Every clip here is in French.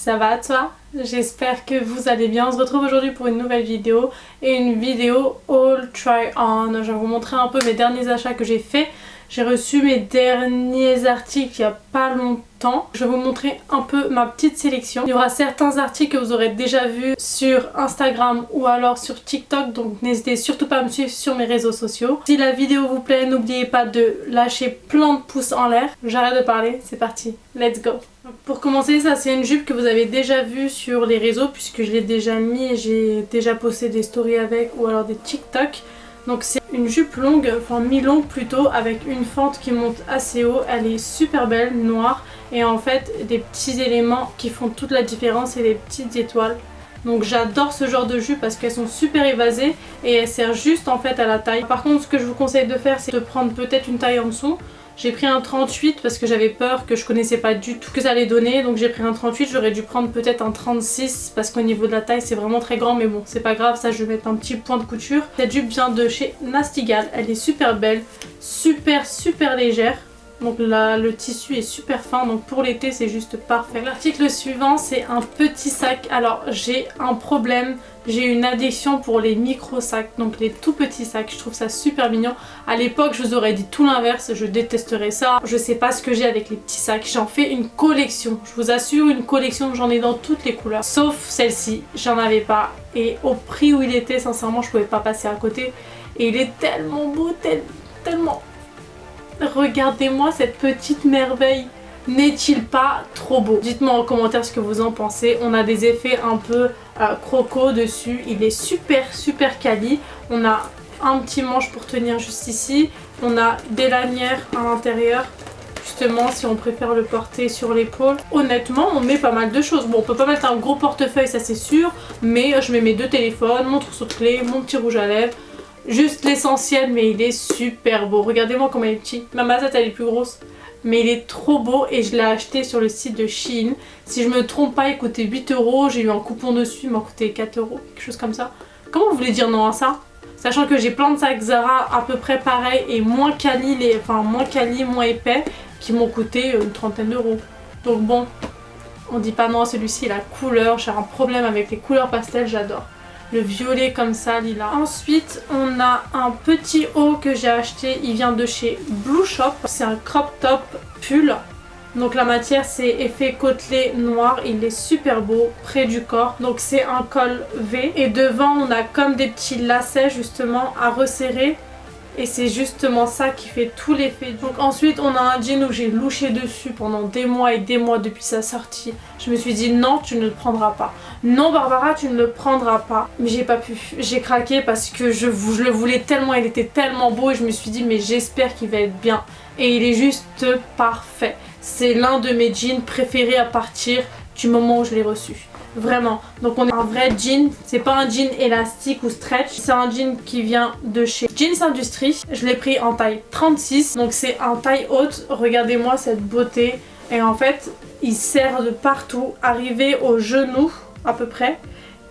ça va toi? J'espère que vous allez bien. On se retrouve aujourd'hui pour une nouvelle vidéo et une vidéo haul try on. Je vais vous montrer un peu mes derniers achats que j'ai fait. J'ai reçu mes derniers articles il n'y a pas longtemps. Je vais vous montrer un peu ma petite sélection. Il y aura certains articles que vous aurez déjà vus sur Instagram ou alors sur TikTok. Donc n'hésitez surtout pas à me suivre sur mes réseaux sociaux. Si la vidéo vous plaît, n'oubliez pas de lâcher plein de pouces en l'air. J'arrête de parler, c'est parti. Let's go. Pour commencer, ça c'est une jupe que vous avez déjà vue sur les réseaux puisque je l'ai déjà mis et j'ai déjà posté des stories avec ou alors des TikTok. Donc c'est une jupe longue, enfin mi-longue plutôt, avec une fente qui monte assez haut. Elle est super belle, noire, et en fait des petits éléments qui font toute la différence et des petites étoiles. Donc j'adore ce genre de jupe parce qu'elles sont super évasées et elles servent juste en fait à la taille. Par contre, ce que je vous conseille de faire, c'est de prendre peut-être une taille en dessous. J'ai pris un 38 parce que j'avais peur, que je connaissais pas du tout ce que ça allait donner. Donc j'ai pris un 38, j'aurais dû prendre peut-être un 36 parce qu'au niveau de la taille c'est vraiment très grand. Mais bon, c'est pas grave, ça je vais mettre un petit point de couture. Cette jupe vient de chez Nasty Gal, elle est super belle, super légère. Donc là, le tissu est super fin, donc pour l'été c'est juste parfait. L'article suivant c'est un petit sac. Alors j'ai un problème, j'ai une addiction pour les micro sacs, donc les tout petits sacs. Je trouve ça super mignon. À l'époque je vous aurais dit tout l'inverse, je détesterais ça. Je sais pas ce que j'ai avec les petits sacs. J'en fais une collection, je vous assure, une collection. J'en ai dans toutes les couleurs, sauf celle-ci, j'en avais pas. Et au prix où il était, sincèrement je pouvais pas passer à côté. Et il est tellement beau, tellement... Regardez-moi cette petite merveille. N'est-il pas trop beau? Dites-moi en commentaire ce que vous en pensez. On a des effets un peu croco dessus. Il est super quali. On a un petit manche pour tenir juste ici. On a des lanières à l'intérieur. Justement, si on préfère le porter sur l'épaule. Honnêtement, on met pas mal de choses. Bon, on peut pas mettre un gros portefeuille, ça c'est sûr. Mais je mets mes deux téléphones, mon trousseau de clés, mon petit rouge à lèvres. Juste l'essentiel, mais il est super beau. Regardez-moi comment il est petit. Ma masette elle est plus grosse. Mais il est trop beau et je l'ai acheté sur le site de Shein. Si je me trompe pas, il coûtait 8 €. J'ai eu un coupon dessus, il m'a coûté 4 €. Quelque chose comme ça. Comment vous voulez dire non à ça? Sachant que j'ai plein de sacs Zara à peu près pareils et moins quali, moins épais, qui m'ont coûté une trentaine d'euros. Donc bon, on dit pas non à celui-ci. La couleur, j'ai un problème avec les couleurs pastel, j'adore. Le violet comme ça, lilas. Ensuite, on a un petit haut que j'ai acheté. Il vient de chez Blue Shop. C'est un crop top pull. Donc la matière, c'est effet côtelé noir. Il est super beau, près du corps. Donc c'est un col V. Et devant, on a comme des petits lacets justement à resserrer. Et c'est justement ça qui fait tout l'effet. Donc ensuite on a un jean où j'ai louché dessus pendant des mois et des mois depuis sa sortie. Je me suis dit non, tu ne le prendras pas. Non Barbara, tu ne le prendras pas. Mais j'ai pas pu. J'ai craqué parce que je le voulais tellement, il était tellement beau et je me suis dit mais j'espère qu'il va être bien. Et il est juste parfait. C'est l'un de mes jeans préférés à partir du moment où je l'ai reçu. Vraiment. Donc on a un vrai jean. C'est pas un jean élastique ou stretch. C'est un jean qui vient de chez Jeans Industrie. Je l'ai pris en taille 36. Donc c'est un taille haute. Regardez-moi cette beauté. Et en fait, il serre de partout. Arrivé au genou à peu près.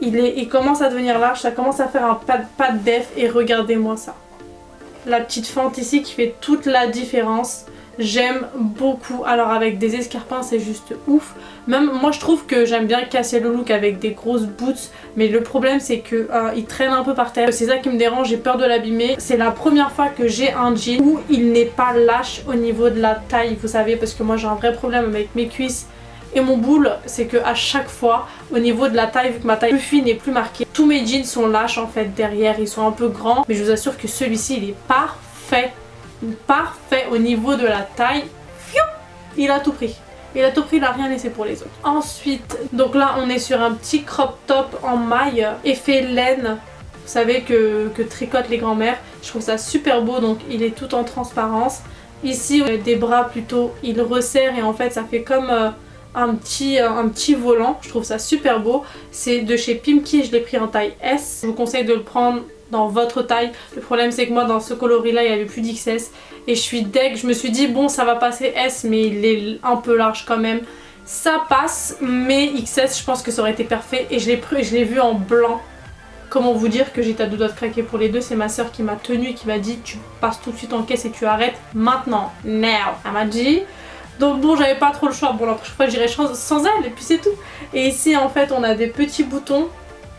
Il commence à devenir large. Ça commence à faire un pas de def. Et regardez-moi ça. La petite fente ici qui fait toute la différence. J'aime beaucoup. Alors avec des escarpins c'est juste ouf. Même moi je trouve que j'aime bien casser le look avec des grosses boots. Mais le problème c'est que il traîne un peu par terre. C'est ça qui me dérange, j'ai peur de l'abîmer. C'est la première fois que j'ai un jean où il n'est pas lâche au niveau de la taille. Vous savez, parce que moi j'ai un vrai problème avec mes cuisses et mon boule. C'est que à chaque fois au niveau de la taille, vu que ma taille plus fine et plus marquée, tous mes jeans sont lâches en fait derrière. Ils sont un peu grands. Mais je vous assure que celui-ci il est parfait. Parfait au niveau de la taille. Il a tout pris. Il a tout pris, il a rien laissé pour les autres. Ensuite, donc là on est sur un petit crop top en maille, effet laine. Vous savez que tricotent les grands-mères. Je trouve ça super beau, donc il est tout en transparence. Ici, des bras plutôt, il resserre et en fait ça fait comme un petit volant. Je trouve ça super beau. C'est de chez Pimki, je l'ai pris en taille S. Je vous conseille de le prendre dans votre taille. Le problème c'est que moi dans ce coloris là il n'y avait plus d'XS et je suis deg. Je me suis dit bon ça va passer S mais il est un peu large quand même. Ça passe mais XS je pense que ça aurait été parfait et je l'ai vu en blanc. Comment vous dire que j'étais à deux doigts de craquer pour les deux. C'est ma soeur qui m'a tenue et qui m'a dit tu passes tout de suite en caisse et tu arrêtes maintenant. Now. Elle m'a dit Donc bon, j'avais pas trop le choix. Bon, la prochaine fois j'irai sans elle et puis c'est tout. Et ici en fait on a des petits boutons,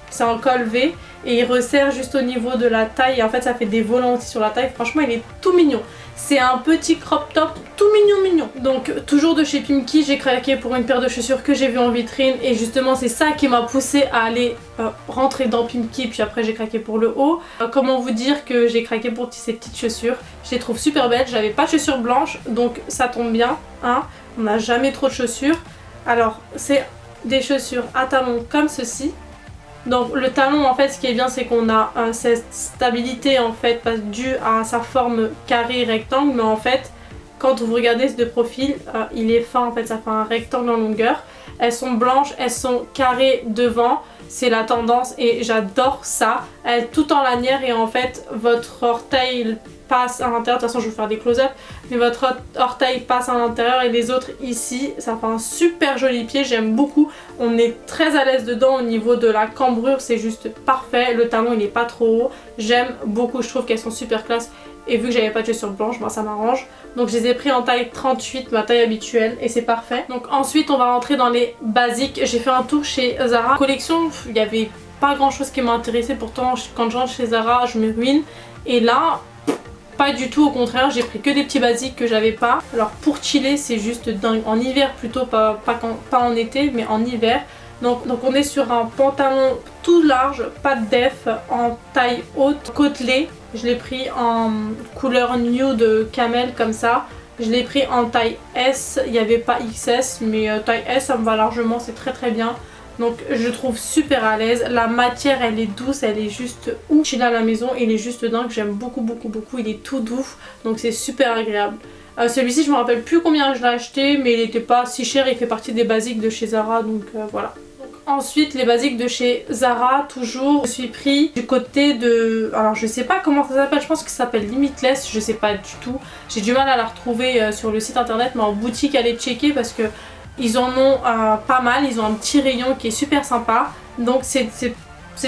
c'est en col V et il resserre juste au niveau de la taille et en fait ça fait des volants aussi sur la taille. Franchement il est tout mignon. C'est un petit crop top tout mignon. Donc toujours de chez Pimkie, j'ai craqué pour une paire de chaussures que j'ai vue en vitrine et justement c'est ça qui m'a poussé à aller rentrer dans Pimkie, puis après j'ai craqué pour le haut. Comment vous dire que j'ai craqué pour ces petites chaussures, je les trouve super belles. J'avais pas de chaussures blanches donc ça tombe bien, hein. On n'a jamais trop de chaussures. Alors c'est des chaussures à talons comme ceci. Donc le talon en fait ce qui est bien c'est qu'on a cette stabilité en fait due à sa forme carré rectangle, mais en fait quand vous regardez de profil il est fin en fait, ça fait un rectangle en longueur. Elles sont blanches, elles sont carrées devant, c'est la tendance et j'adore ça. Elles tout en lanière et en fait votre orteil passe à l'intérieur, de toute façon je vais vous faire des close-up, mais votre orteil passe à l'intérieur et les autres ici, ça fait un super joli pied, j'aime beaucoup. On est très à l'aise dedans au niveau de la cambrure, c'est juste parfait, le talon il est pas trop haut, j'aime beaucoup, je trouve qu'elles sont super classe et vu que j'avais pas de chaussures blanches, moi ça m'arrange. Donc je les ai pris en taille 38, ma taille habituelle, et c'est parfait. Donc ensuite on va rentrer dans les basiques, j'ai fait un tour chez Zara. Collection, il y avait pas grand chose qui m'a intéressé, pourtant quand je rentre chez Zara je me ruine et là pas du tout, au contraire j'ai pris que des petits basiques que j'avais pas. Alors pour chiller c'est juste dingue, en hiver plutôt, pas en été mais en hiver. Donc on est sur un pantalon tout large, pas de def, en taille haute, côtelé. Je l'ai pris en couleur nude camel comme ça. Je l'ai pris en taille S, il n'y avait pas XS mais taille S ça me va largement, c'est très bien. Donc je trouve super à l'aise, la matière elle est douce, elle est juste ouf. Je suis là à la maison, il est juste dingue, j'aime beaucoup, il est tout doux, donc c'est super agréable. Celui-ci je me rappelle plus combien je l'ai acheté, mais il n'était pas si cher, il fait partie des basiques de chez Zara, donc voilà. Ensuite les basiques de chez Zara, toujours, je suis pris du côté de... Alors je sais pas comment ça s'appelle, je pense que ça s'appelle Limitless, je sais pas du tout. J'ai du mal à la retrouver sur le site internet, mais en boutique allez checker parce que ils en ont pas mal, ils ont un petit rayon qui est super sympa. Donc c'est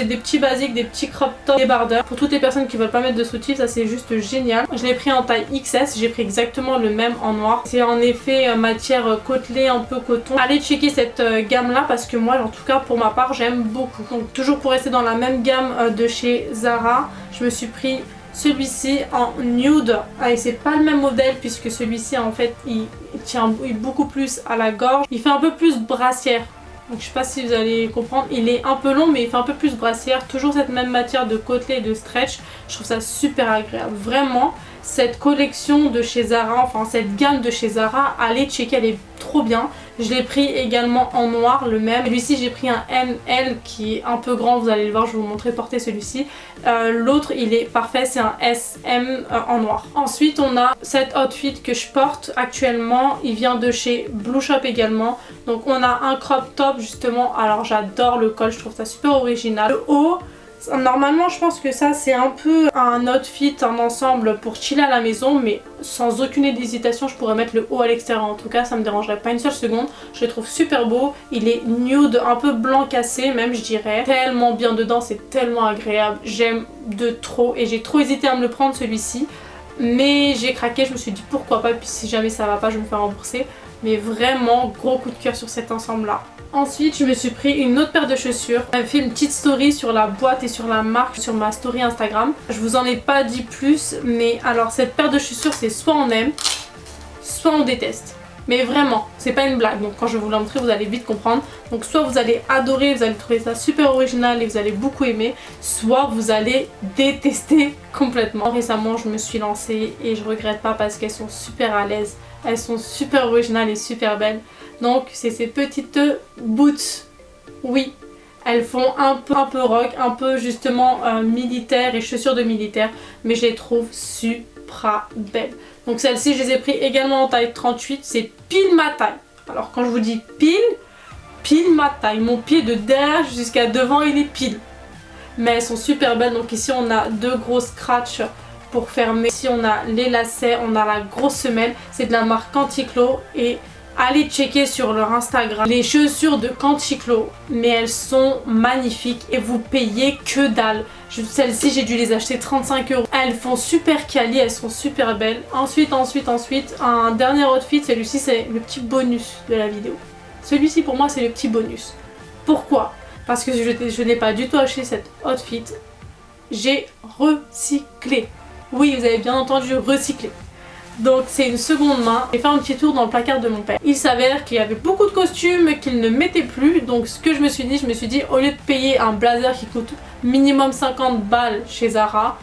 des petits basiques, des petits crop tops débardeurs. Pour toutes les personnes qui veulent pas mettre de soutif, ça c'est juste génial. Je l'ai pris en taille XS, j'ai pris exactement le même en noir. C'est en effet matière côtelée, un peu coton. Allez checker cette gamme là parce que moi en tout cas pour ma part j'aime beaucoup. Donc toujours pour rester dans la même gamme de chez Zara, je me suis pris celui-ci en nude. Et c'est pas le même modèle puisque celui-ci en fait il tient beaucoup plus à la gorge. Il fait un peu plus brassière. Donc je sais pas si vous allez comprendre, il est un peu long mais il fait un peu plus brassière. Toujours cette même matière de côtelé et de stretch. Je trouve ça super agréable. Vraiment, cette collection de chez Zara, enfin cette gamme de chez Zara, allez checker, elle est trop bien. Je l'ai pris également en noir, le même. Celui-ci j'ai pris un ML qui est un peu grand, vous allez le voir, je vais vous montrer porter celui-ci. L'autre il est parfait, c'est un SM en noir. Ensuite on a cet outfit que je porte actuellement, il vient de chez Blue Shop également. Donc on a un crop top justement, alors j'adore le col, je trouve ça super original. Le haut, normalement je pense que ça c'est un peu un outfit, un ensemble pour chiller à la maison, mais sans aucune hésitation je pourrais mettre le haut à l'extérieur. En tout cas ça me dérangerait pas une seule seconde. Je le trouve super beau, il est nude, un peu blanc cassé même je dirais. Tellement bien dedans, c'est tellement agréable, j'aime de trop et j'ai trop hésité à me le prendre celui-ci. Mais j'ai craqué, je me suis dit pourquoi pas, puis si jamais ça va pas je me fais rembourser. Mais vraiment gros coup de cœur sur cet ensemble là. Ensuite je me suis pris une autre paire de chaussures. J'avais fait une petite story sur la boîte et sur la marque sur ma story Instagram. Je vous en ai pas dit plus, mais alors cette paire de chaussures c'est soit on aime, soit on déteste. Mais vraiment, c'est pas une blague, donc quand je vais vous la montrer vous allez vite comprendre. Donc soit vous allez adorer, vous allez trouver ça super original et vous allez beaucoup aimer, soit vous allez détester complètement. Récemment je me suis lancée et je regrette pas parce qu'elles sont super à l'aise, elles sont super originales et super belles. Donc c'est ces petites boots, oui, elles font un peu rock, un peu justement militaire et chaussures de militaire, mais je les trouve super belles. Donc celles-ci je les ai pris également en taille 38, c'est pile ma taille. Alors quand je vous dis pile ma taille, mon pied de derrière jusqu'à devant il est pile. Mais elles sont super belles, donc ici on a deux gros scratchs pour fermer. Ici on a les lacets, on a la grosse semelle, c'est de la marque Canticlo et allez checker sur leur Instagram les chaussures de Canticlo, mais elles sont magnifiques et vous payez que dalle. Celles-ci j'ai dû les acheter 35 €. Elles font super quali, elles sont super belles. Ensuite, un dernier outfit, celui-ci c'est le petit bonus de la vidéo. Celui-ci pour moi c'est le petit bonus. Pourquoi? Parce que je n'ai pas du tout acheté cet outfit. J'ai recyclé. Oui, vous avez bien entendu, recyclé. Donc c'est une seconde main. J'ai fait un petit tour dans le placard de mon père. Il s'avère qu'il y avait beaucoup de costumes qu'il ne mettait plus. Donc ce que je me suis dit, au lieu de payer un blazer qui coûte minimum 50 balles chez Zara,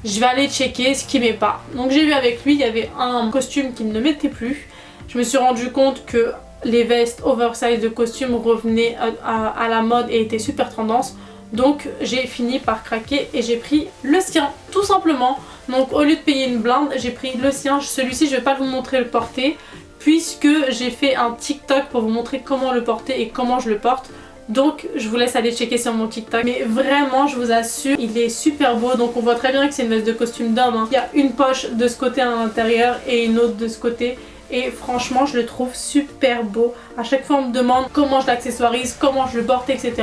je vais aller checker ce qui met pas. Donc j'ai vu avec lui, il y avait un costume qu'il ne mettait plus. Je me suis rendu compte que les vestes oversize de costumes revenaient à la mode et étaient super tendance. Donc j'ai fini par craquer et j'ai pris le sien, tout simplement. Donc au lieu de payer une blinde, j'ai pris le sien. Celui-ci je vais pas vous montrer le porter puisque j'ai fait un TikTok pour vous montrer comment le porter et comment je le porte. Donc je vous laisse aller checker sur mon TikTok. Mais vraiment je vous assure, il est super beau. Donc on voit très bien que c'est une veste de costume d'homme, hein. Il y a une poche de ce côté à l'intérieur et une autre de ce côté. Et franchement je le trouve super beau. À chaque fois on me demande comment je l'accessoirise, comment je le porte, etc.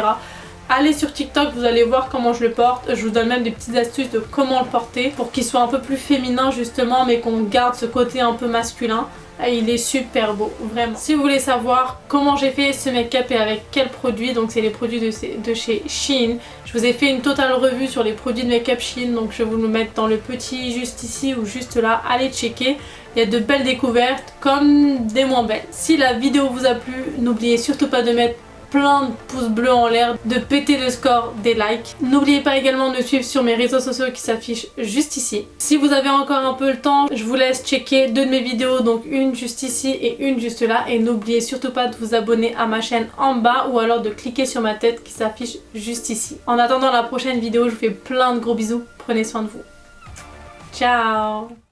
Allez sur TikTok, vous allez voir comment je le porte. Je vous donne même des petites astuces de comment le porter pour qu'il soit un peu plus féminin justement, mais qu'on garde ce côté un peu masculin. Et il est super beau, vraiment. Si vous voulez savoir comment j'ai fait ce make-up et avec quels produits, donc c'est les produits de chez Shein. Je vous ai fait une totale revue sur les produits de make-up Shein, donc je vais vous le mettre dans le petit juste ici ou juste là. Allez checker, il y a de belles découvertes comme des moins belles. Si la vidéo vous a plu, n'oubliez surtout pas de mettre plein de pouces bleus en l'air, de péter le score des likes. N'oubliez pas également de me suivre sur mes réseaux sociaux qui s'affichent juste ici. Si vous avez encore un peu le temps, je vous laisse checker deux de mes vidéos, donc une juste ici et une juste là. Et n'oubliez surtout pas de vous abonner à ma chaîne en bas ou alors de cliquer sur ma tête qui s'affiche juste ici. En attendant la prochaine vidéo, je vous fais plein de gros bisous. Prenez soin de vous. Ciao!